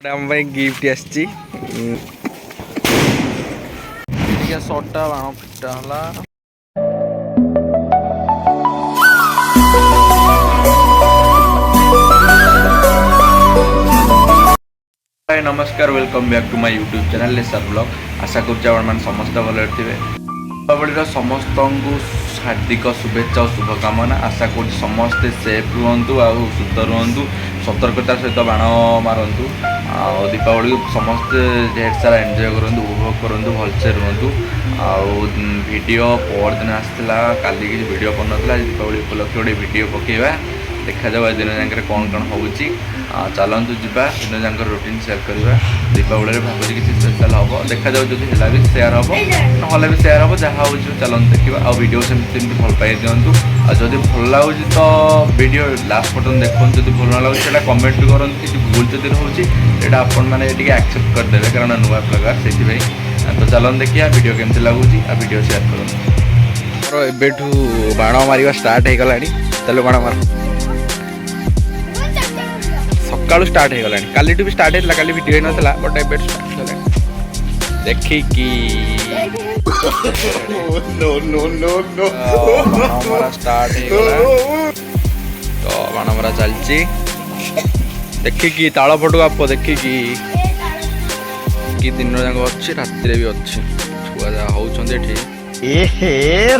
आम गिफ्ट आसी शर्टा बाण फिटा है। नमस्कार welcome back to my YouTube channel लेसर ब्लॉग। आशा कर समस्त भल थे। दीपावली समस्त को हार्दिक शुभेच्छा और शुभकामना। आशा कर समस्ते सेफ रुहतु आ सुस्थ रुहतु सतर्कतार सहित बाण मारतु। दीपावली समस्ते ढेर सारा एंजॉय करूँ उपभोग करूँ भलसे रुहतु। वीडियो पर दिन आसाला काली किसी वीडियो कर ना दीपावली उपलक्ष गोटे वीडियो पकेवा देखा जाओ दिन जाकर कौन कौन हो चलतु जा दिन जाकर रूटीन सेयार करवा। दीपावली भाव किसी स्पेशल हम देखा जाओ जब है भी सेयार हम ना भी सेयार हम जहाँ हो चलते देखा आ वीडियो सेमती भल पाई दिंतु। जदि भल लगुच तो वीडियो लास्ट पर्यटन देखो जब भल ना लगुच कमेंट भी करूँ किसी भूल जब होता आपण मैंने एक्सेप्ट करदे कारण नुआ प्रकार से। तो चलन देखिए वीडियो केमती लगुच आ वीडियो सेयार करूँ। एबेठू बाण मार स्टार्ट हो गला चलो बाण मार सकालू स्टार्ट हो गला काली भी स्टार्ट होता काली वीडियो होता बट ए स्टार्ट हो देखिकी बाणमरा स्टार्ट हो गला। तो बाणमरा चलची देखिकी ताल फटू आप देखिकी कि दिन जाक अच्छी रात भी अच्छी छुआ जहाँ होती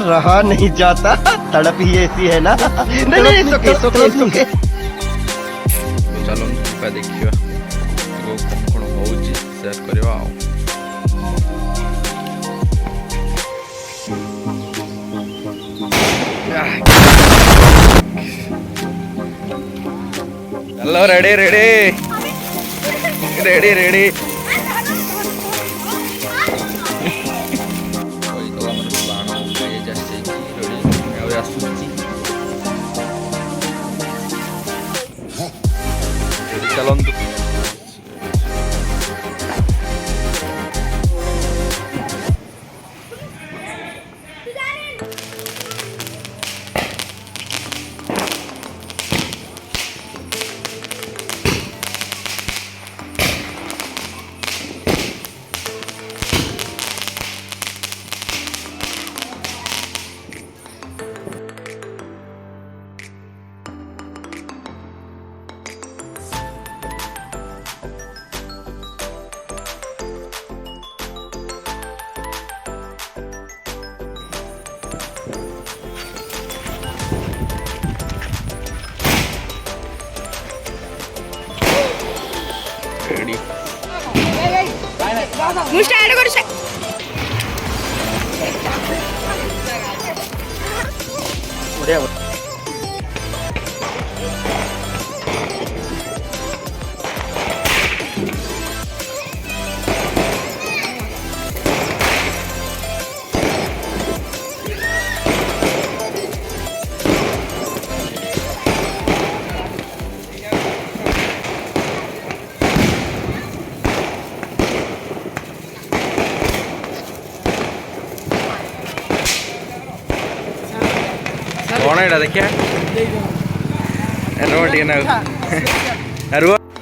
रहा नहीं जाता तड़प ही ऐसी है ना। नहीं सोके चलो देखिए कौन हो सेयार करवा। चलो रेडी रेडी रेडी रेडी चलतु ମୁଁ ଷ୍ଟାର୍ଟ କରୁଛି। ବଢିଆ कौन है देखिए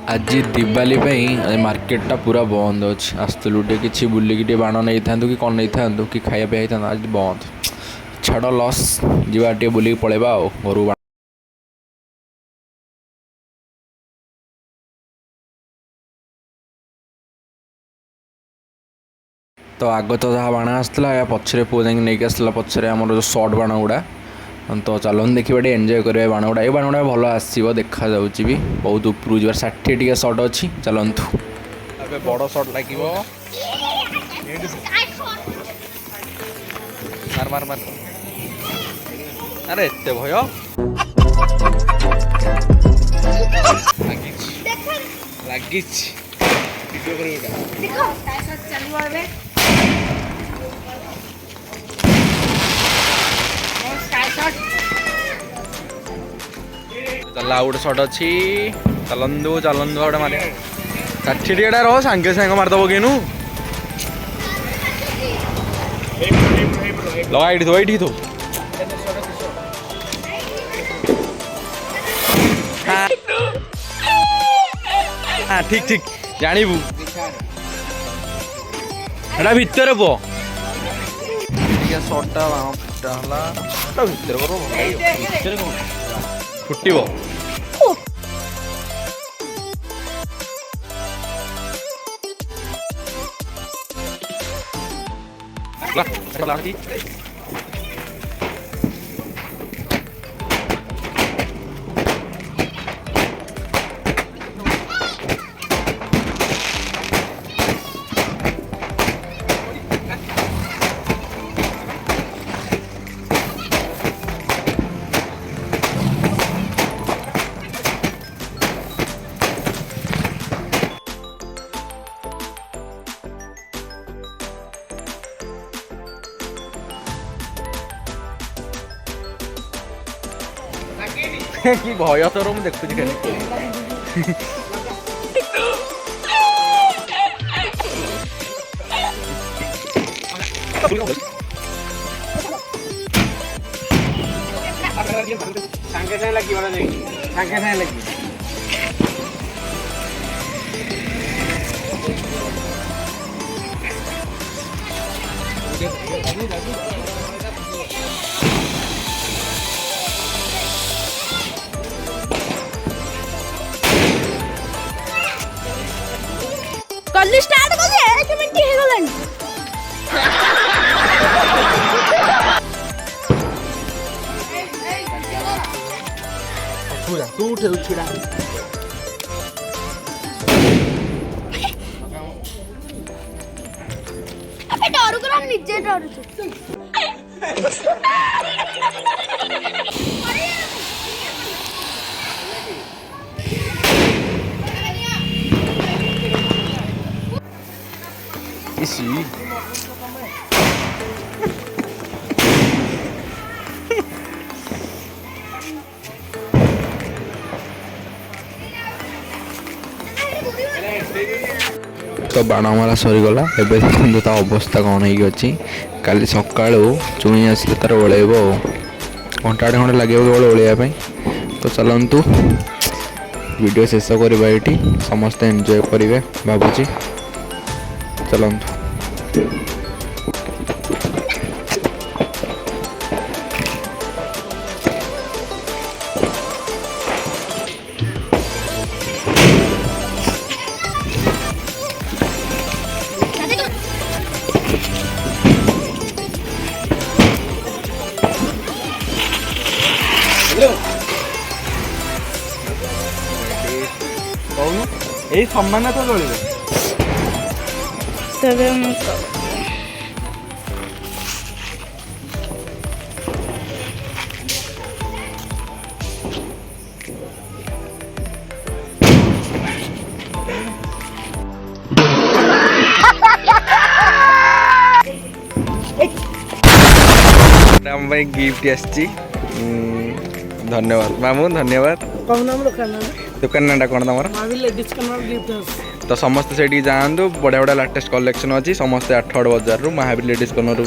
आज दिवाली मार्केटा पूरा बंद अच्छे आसलु कि बुलिकी बाण नहीं था कि कौन नहीं था कि खाया पे आज बंद छाड़ लॉस जीवा टे बुलिक पलैबा घर। तो आग तो जहाँ बाण आसला या पछरे पुआ जाकि नहीं आसला पछरे आमर जो सर्ट बाण गुड़ा। तो चलन देखिए टे एंजॉय करेंगे बाण गुड़ा। ये बाण गुड़ा भल आसो देखा जाऊँगी भी बहुत उपरू जा 60 टी सर्ट अच्छी चलतु बड़ सर्ट लगे मार मार मार अरे एत भय लगी चला गोटे सर्ट अच्छी चलंदु चलंदु गोटे मारे 60 टीटा रह सांगे सांगे मारदब केनु लगा ये थो हाँ ठीक ठीक ଜାଣିବୁ ଏଟା ଭିତରେ ପୁଅ ଟିକେ ସଟା ଫୁଟା ହେଲା ଏଟା ଭିତରେ କର ଭିତରେ କଣ ଫୁଟିବ କି ଭୟ ତୋର ମୁଁ ଦେଖୁଛି ଖାଲି ସାଙ୍ଗେ ସାଙ୍ଗେ ଲାଗିବ ନା ସାଙ୍ଗେ ସାଙ୍ଗେ ଲାଗିବ कल्ली स्टार्ट कर दे 1 मिनट हे गलानी छुड़ा तू उठे छुड़ा अबे डरू कर नीचे डरू इसी तो बाण मारा सरीगला एवं देखते ता अवस्था कौन होगी काली सका चुई आसिले तार ओल्ब घंटाटे खंडे लगे ओल्बाई तो चलतु वीडियो शेष करवा ये समस्ते एंजॉय करेंगे भावुची चलतु এই সম্মান তো চলিবে तबे आम गिफ्ट आसी धन्यवाद मामू धन्यवाद कौन नाम दुकान दुकान नाटा कौन तुम लेडीज कॉर्नर गिफ्ट तो समस्त से जातु बढ़िया बढ़िया लाटेस्ट कलेक्शन अच्छी समस्ते 8 बजार रू महावीर लेडीज कॉर्नर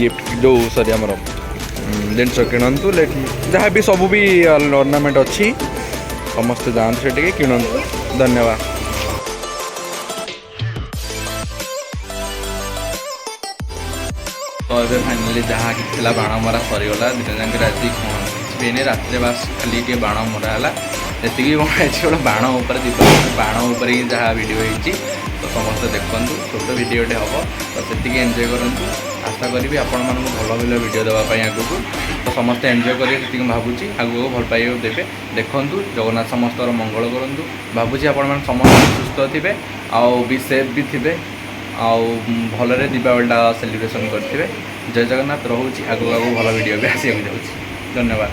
गिफ्ट जो सरी आमर जिनस किणतु जहाँ भी सब भी ऑर्नामेंट अच्छी समस्ते जातु से किणतु धन्यवाद। तो ये फाइनाली जहाँ कि बाण मरा सरीगला दिन जाक राति किसी रात बास खाली टे बाण मरा है जी गोटे बाण उपर दीपावली बाण उपर ही जहाँ वीडियो होती तो समस्त देखूँ छोट वीडियोटे हम तो से एंजॉय करूँ आशा करी आपण मानक भल भल वीडियो देवाई आगक तो समस्ते एंजॉय करेंगे भावुची आगू भल पाइबा देवे देखूँ जगन्नाथ समस्त मंगल करूँ भावुची आपण मैंने समस्त सुस्थ थे आउ भी सेफ भी थे आउ भलरे दीपावलीटा सेलिब्रेशन करते जय जगन्नाथ रोचे आगू आगू भल वीडियो भी आसक जाऊँगी धन्यवाद।